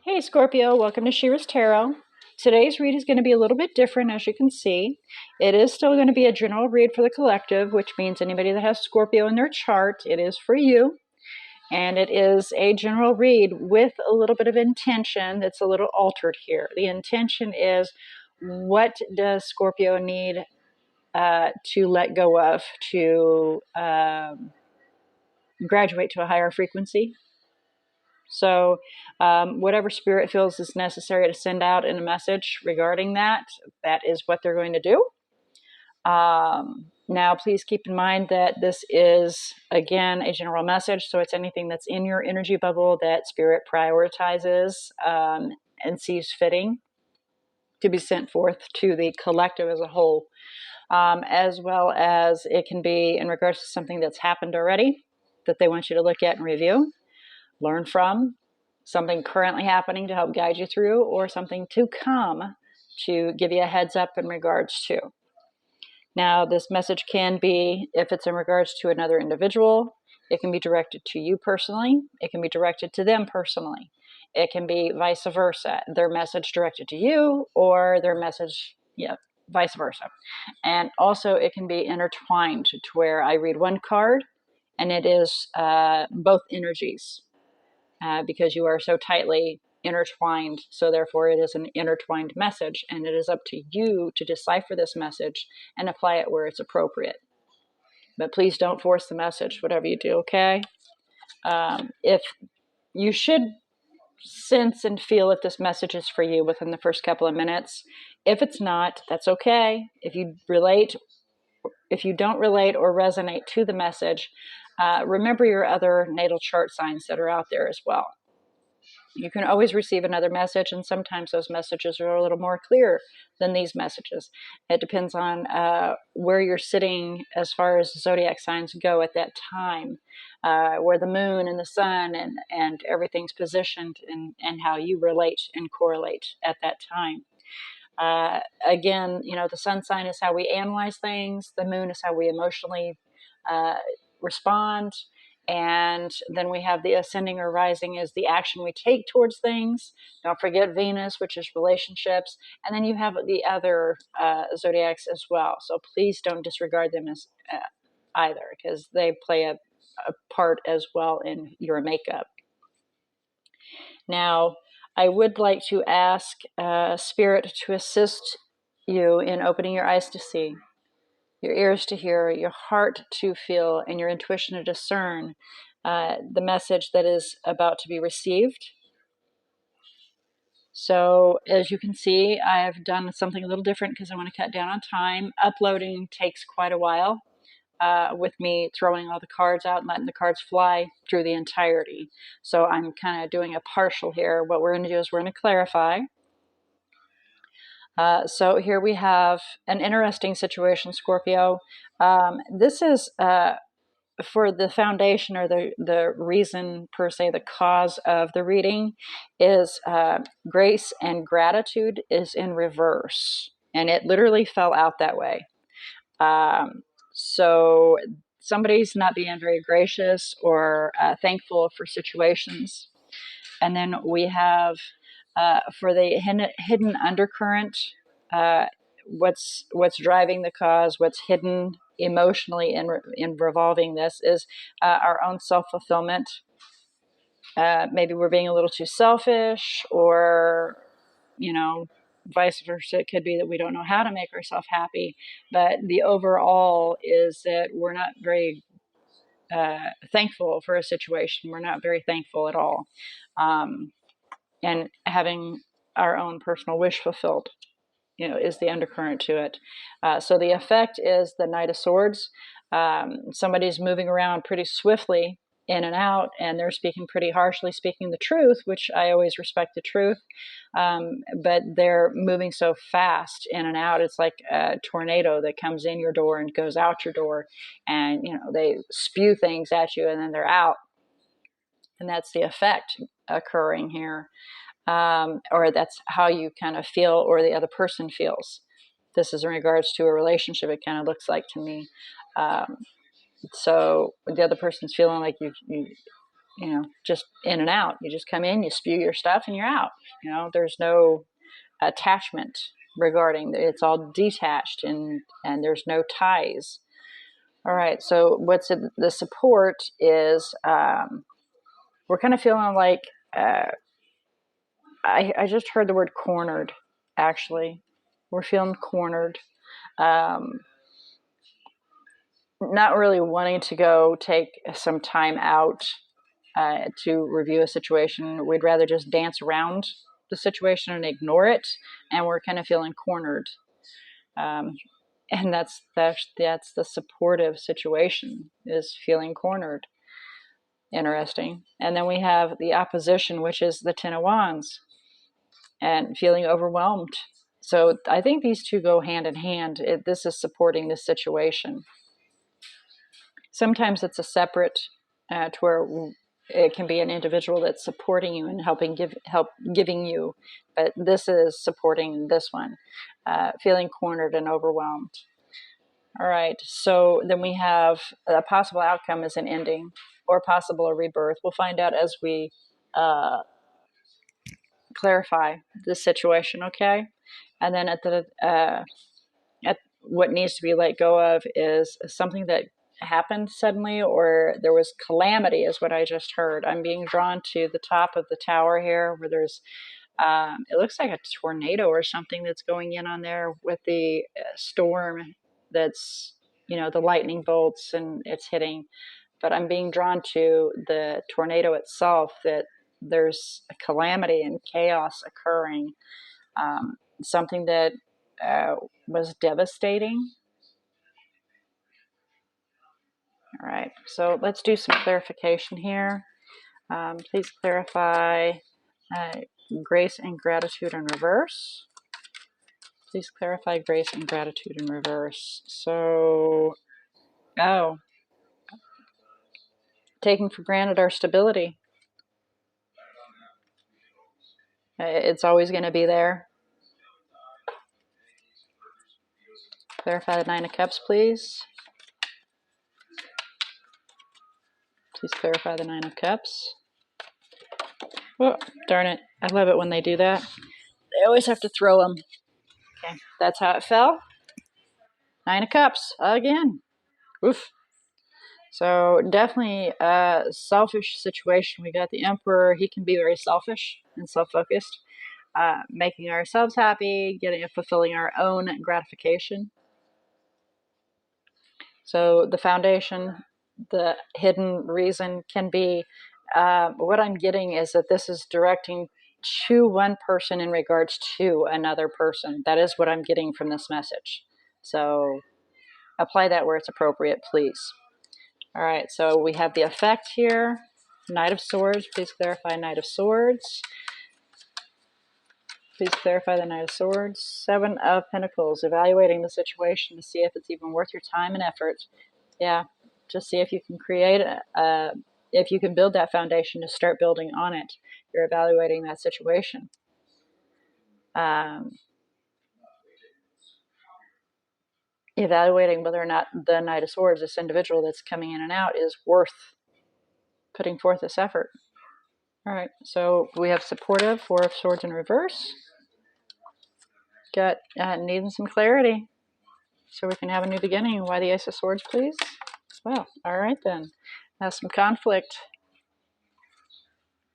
Hey Scorpio, welcome to She-ruhz Tarot. Today's read is going to be a little bit different, as you can see. It is still going to be a general read for the collective, which means anybody that has Scorpio in their chart, it is for you. And it is a general read with a little bit of intention that's a little altered here. The intention is, what does Scorpio need to let go of to graduate to a higher frequency? So whatever spirit feels is necessary to send out in a message regarding that, that is what they're going to do. Now, please keep in mind that this is, again, a general message. So it's anything that's in your energy bubble that spirit prioritizes and sees fitting to be sent forth to the collective as a whole, as well as it can be in regards to something that's happened already that they want you to look at and review, learn from, something currently happening to help guide you through, or something to come to give you a heads up in regards to. Now, this message can be, if it's in regards to another individual, it can be directed to you personally. It can be directed to them personally. It can be vice versa, their message directed to you, or their message, vice versa. And also it can be intertwined to where I read one card and it is both energies. Because you are so tightly intertwined. So therefore it is an intertwined message, and it is up to you to decipher this message and apply it where it's appropriate. But please don't force the message, whatever you do, okay? If you should sense and feel if this message is for you within the first couple of minutes. If it's not, that's okay. If you don't relate or resonate to the message, remember your other natal chart signs that are out there as well. You can always receive another message, and sometimes those messages are a little more clear than these messages. It depends on where you're sitting as far as zodiac signs go at that time, where the moon and the sun and everything's positioned, and how you relate and correlate at that time. Again, the sun sign is how we analyze things. The moon is how we emotionally respond. And then we have the ascending or rising is the action we take towards things. Don't forget Venus, which is relationships. And then you have the other zodiacs as well. So please don't disregard them as either, because they play a part as well in your makeup. Now, I would like to ask Spirit to assist you in opening your eyes to see, your ears to hear, your heart to feel, and your intuition to discern the message that is about to be received. So as you can see, I've done something a little different because I want to cut down on time. Uploading takes quite a while with me throwing all the cards out and letting the cards fly through the entirety. So I'm kind of doing a partial here. What we're going to do is we're going to clarify. So here we have an interesting situation, Scorpio. This is for the foundation, or the reason per se, the cause of the reading is grace and gratitude is in reverse. And it literally fell out that way. So somebody's not being very gracious or thankful for situations. And then we have for the hidden undercurrent, what's driving the cause, what's hidden emotionally in revolving this is our own self-fulfillment. Maybe we're being a little too selfish, or vice versa. It could be that we don't know how to make ourselves happy, but the overall is that we're not very thankful for a situation. We're not very thankful at all. And having our own personal wish fulfilled, is the undercurrent to it. So the effect is the Knight of Swords. Somebody's moving around pretty swiftly in and out, and they're speaking pretty harshly, speaking the truth, which I always respect the truth. But they're moving so fast in and out. It's like a tornado that comes in your door and goes out your door, and they spew things at you and then they're out. And that's the effect occurring here. Or that's how you kind of feel, or the other person feels. This is in regards to a relationship, it kind of looks like to me. So the other person's feeling like just in and out. You just come in, you spew your stuff, and you're out. There's no attachment regarding it. It's all detached, and there's no ties. All right, so what's the support is we're kind of feeling like I just heard the word cornered, actually. We're feeling cornered. Um, Not really wanting to go take some time out to review a situation. We'd rather just dance around the situation and ignore it, and we're kind of feeling cornered. Um, and that's the supportive situation, is feeling cornered. Interesting. And then we have the opposition, which is the Ten of Wands, and feeling overwhelmed. So I think these two go hand in hand. This is supporting this situation. Sometimes it's a separate, to where it can be an individual that's supporting you and giving you, but this is supporting this one, feeling cornered and overwhelmed. All right, so then we have a possible outcome is an ending, or possible a rebirth. We'll find out as we clarify the situation, okay? And then at what needs to be let go of is something that happened suddenly, or there was calamity, is what I just heard. I'm being drawn to the top of the tower here, where there's it looks like a tornado or something that's going in on there, with the storm that's, the lightning bolts, and it's hitting. But I'm being drawn to the tornado itself, that there's a calamity and chaos occurring, something that was devastating. All right, so let's do some clarification here. Please clarify grace and gratitude in reverse. Please clarify grace and gratitude in reverse. So, taking for granted our stability. It's always going to be there. Clarify the Nine of Cups, please. Please clarify the Nine of Cups. Oh, darn it. I love it when they do that. They always have to throw them. Okay, that's how it fell. Nine of Cups, again. Oof. So definitely a selfish situation. We got the Emperor. He can be very selfish and self-focused, making ourselves happy, fulfilling our own gratification. So the foundation, the hidden reason can be, what I'm getting is that this is directing to one person in regards to another person. That is what I'm getting from this message. So apply that where it's appropriate, please. All right, so we have the effect here. Knight of Swords, please clarify Knight of Swords. Please clarify the Knight of Swords. Seven of Pentacles, evaluating the situation to see if it's even worth your time and effort. Yeah, just see if you can if you can build that foundation to start building on it. You're evaluating that situation. Evaluating whether or not the Knight of Swords, this individual that's coming in and out, is worth putting forth this effort. All right, so we have supportive, Four of Swords in reverse. Got needing some clarity so we can have a new beginning. Why the Ace of Swords, please? Well, all right then. Now some conflict.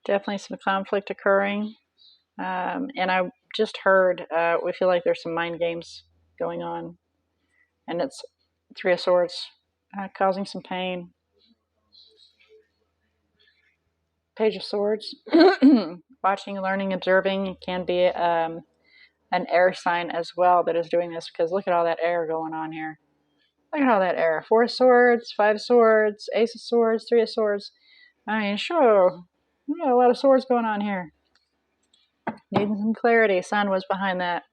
Definitely some conflict occurring. And I just heard, we feel like there's some mind games going on. And it's Three of Swords, causing some pain. Page of Swords, watching, learning, observing can be an air sign as well that is doing this, because look at all that air going on here. Look at all that air. Four of Swords, Five of Swords, Ace of Swords, Three of Swords. I mean, sure, we got a lot of swords going on here. Needing some clarity. Sun was behind that.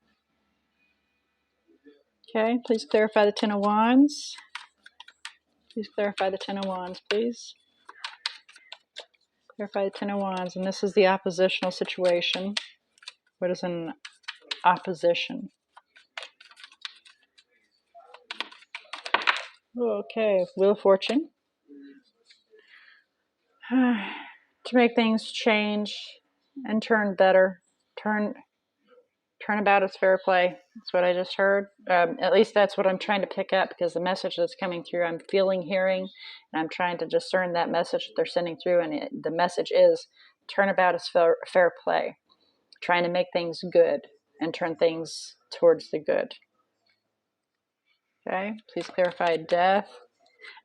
Okay, please clarify the Ten of Wands. Please clarify the Ten of Wands, please. Clarify the Ten of Wands. And this is the oppositional situation. What is an opposition? Okay, Wheel of Fortune. to make things change and turn better. Turnabout is fair play. That's what I just heard. At least that's what I'm trying to pick up, because the message that's coming through, I'm feeling, hearing, and I'm trying to discern that message that they're sending through. And the message is turnabout is fair play. Trying to make things good and turn things towards the good. Okay, please clarify death.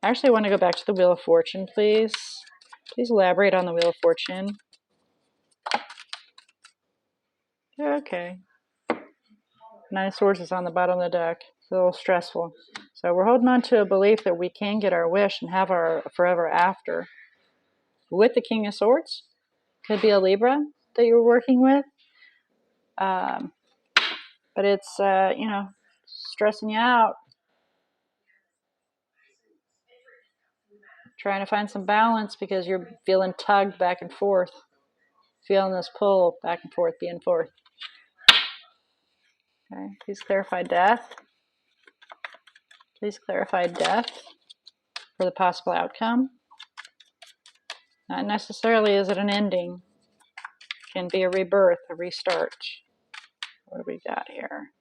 I actually want to go back to the Wheel of Fortune, please. Please elaborate on the Wheel of Fortune. Okay. Nine of Swords is on the bottom of the deck. It's a little stressful. So we're holding on to a belief that we can get our wish and have our forever after. With the King of Swords, could be a Libra that you're working with. But it's, stressing you out. Trying to find some balance because you're feeling tugged back and forth. Feeling this pull back and forth, being forth. Okay, please clarify death. Please clarify death for the possible outcome. Not necessarily is it an ending. It can be a rebirth, a restart. What do we got here?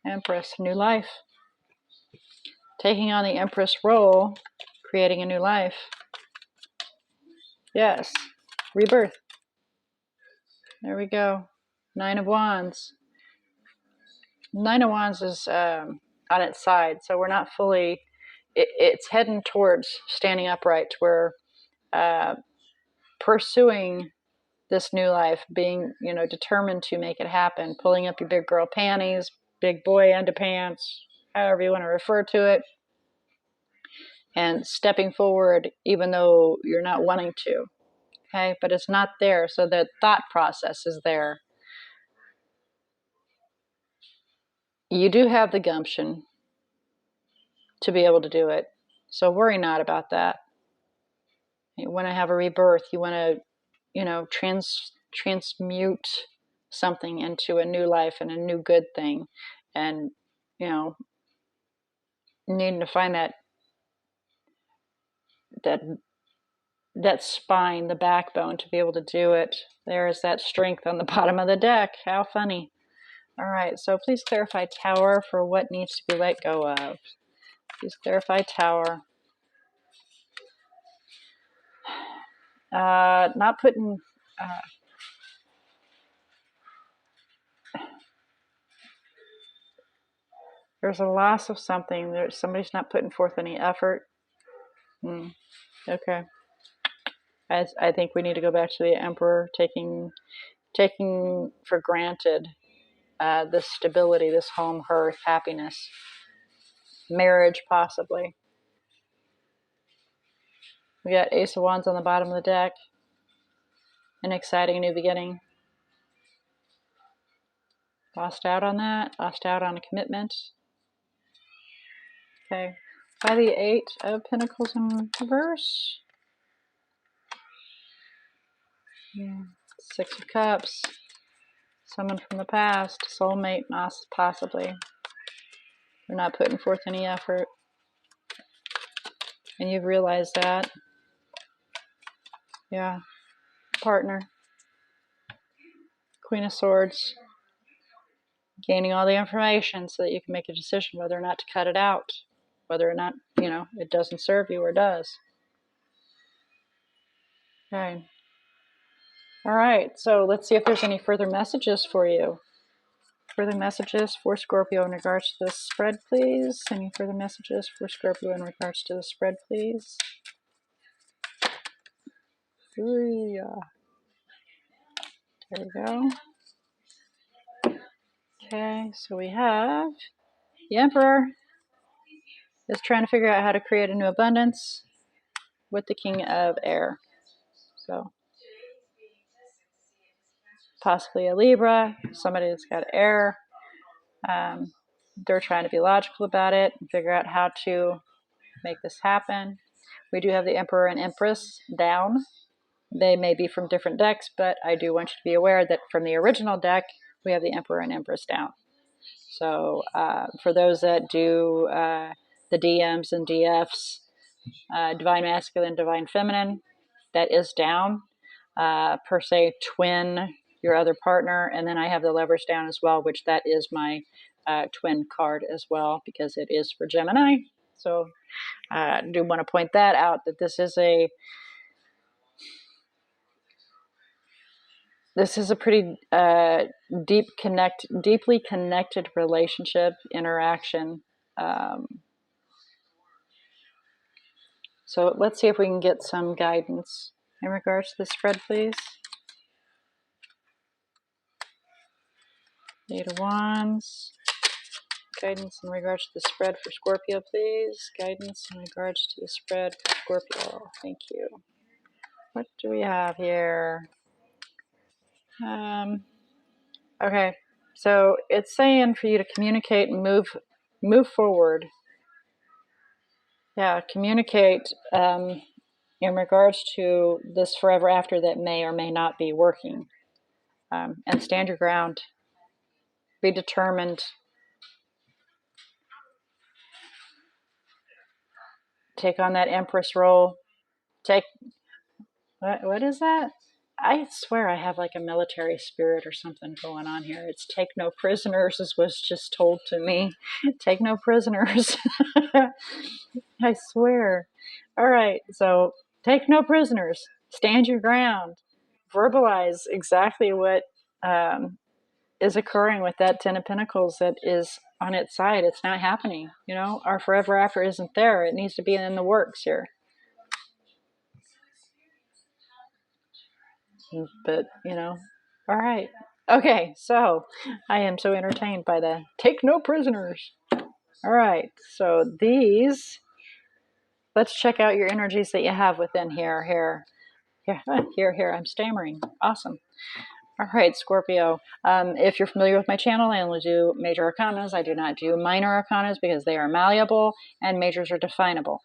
Empress, new life. Taking on the Empress role, creating a new life. Yes, rebirth. There we go. Nine of Wands. Nine of Wands is on its side, so we're not fully, it's heading towards standing upright, to where pursuing this new life, being, determined to make it happen, pulling up your big girl panties, big boy underpants, however you want to refer to it, and stepping forward even though you're not wanting to. Okay, but it's not there, so the thought process is there. You do have the gumption to be able to do it, so worry not about that. You want to have a rebirth. You want to, transmute something into a new life and a new good thing, and needing to find that spine, the backbone to be able to do it. There is that strength on the bottom of the deck. How funny. All right, so please clarify Tower for what needs to be let go of. Please clarify Tower. Not putting... there's a loss of something. Somebody's not putting forth any effort. Okay. I think we need to go back to the Emperor, taking for granted this stability, this home, hearth, happiness, marriage, possibly. We got Ace of Wands on the bottom of the deck. An exciting new beginning. Lost out on that. Lost out on a commitment. Okay. By the Eight of Pentacles in reverse. Six of Cups. Someone from the past. Soulmate, possibly. They're not putting forth any effort. And you've realized that. Yeah. Partner. Queen of Swords. Gaining all the information so that you can make a decision whether or not to cut it out. Whether or not, it doesn't serve you or does. Okay. All right. So let's see if there's any further messages for you. Further messages for Scorpio in regards to this spread, please. Any further messages for Scorpio in regards to the spread, please? There we go. Okay, so we have the Emperor is trying to figure out how to create a new abundance with the King of Air. So possibly a Libra, somebody that's got air. They're trying to be logical about it and figure out how to make this happen. We do have the Emperor and Empress down. They may be from different decks, but I do want you to be aware that from the original deck, we have the Emperor and Empress down. So for those that do the DMs and DFs, Divine Masculine, Divine Feminine, that is down, per se, twin your other partner. And then I have the Lovers down as well, which that is my twin card as well, because it is for Gemini. So I do want to point that out, that this is a pretty deeply connected relationship interaction. So let's see if we can get some guidance in regards to the spread, please. Eight of Wands. Guidance in regards to the spread for Scorpio, please. Guidance in regards to the spread for Scorpio. Thank you. What do we have here? Okay, so it's saying for you to communicate and move forward. Yeah, communicate in regards to this forever after that may or may not be working. And stand your ground. Be determined. Take on that Empress role. What is that? I swear I have like a military spirit or something going on here. It's take no prisoners, as was just told to me. Take no prisoners. I swear. All right, so take no prisoners. Stand your ground. Verbalize exactly what is occurring with that Ten of Pentacles that is on its side. It's not happening. You know, our forever after isn't there. It needs to be in the works here. But, you know, all right. Okay, so I am so entertained by the take no prisoners. All right, so these, let's check out your energies that you have within here. I'm stammering. Awesome. All right, Scorpio. If you're familiar with my channel, I only do major arcanas. I do not do minor arcanas because they are malleable and majors are definable.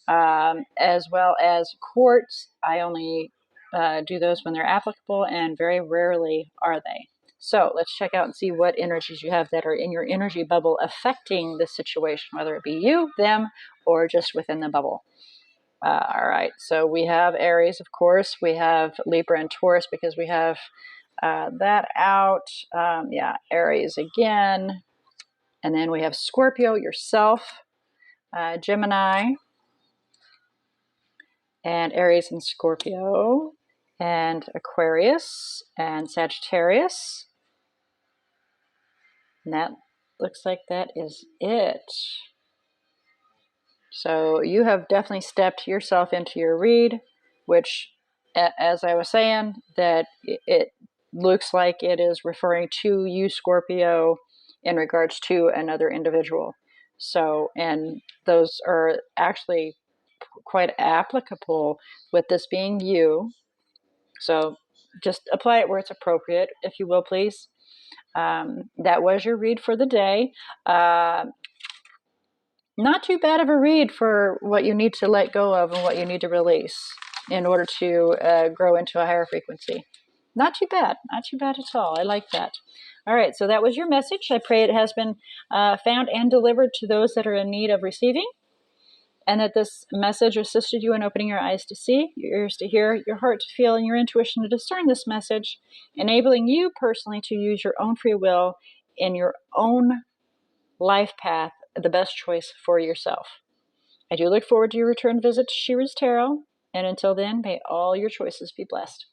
As well as courts, I only do those when they're applicable, and very rarely are they. So let's check out and see what energies you have that are in your energy bubble affecting the situation, whether it be you, them, or just within the bubble. All right, so we have Aries, of course. We have Libra and Taurus because we have that out. Aries again. And then we have Scorpio, yourself, Gemini, and Aries and Scorpio, and Aquarius, and Sagittarius. And that looks like that is it. So you have definitely stepped yourself into your read, which, as I was saying, that it looks like it is referring to you, Scorpio, in regards to another individual. So, and those are actually quite applicable with this being you. So just apply it where it's appropriate, if you will, please. That was your read for the day. Not too bad of a read for what you need to let go of and what you need to release in order to grow into a higher frequency. Not too bad at all. I like that. All right, so that was your message. I pray it has been found and delivered to those that are in need of receiving, and that this message assisted you in opening your eyes to see, your ears to hear, your heart to feel, and your intuition to discern this message, enabling you personally to use your own free will in your own life path, the best choice for yourself. I do look forward to your return visit to She-ruhz Tarot, and until then, may all your choices be blessed.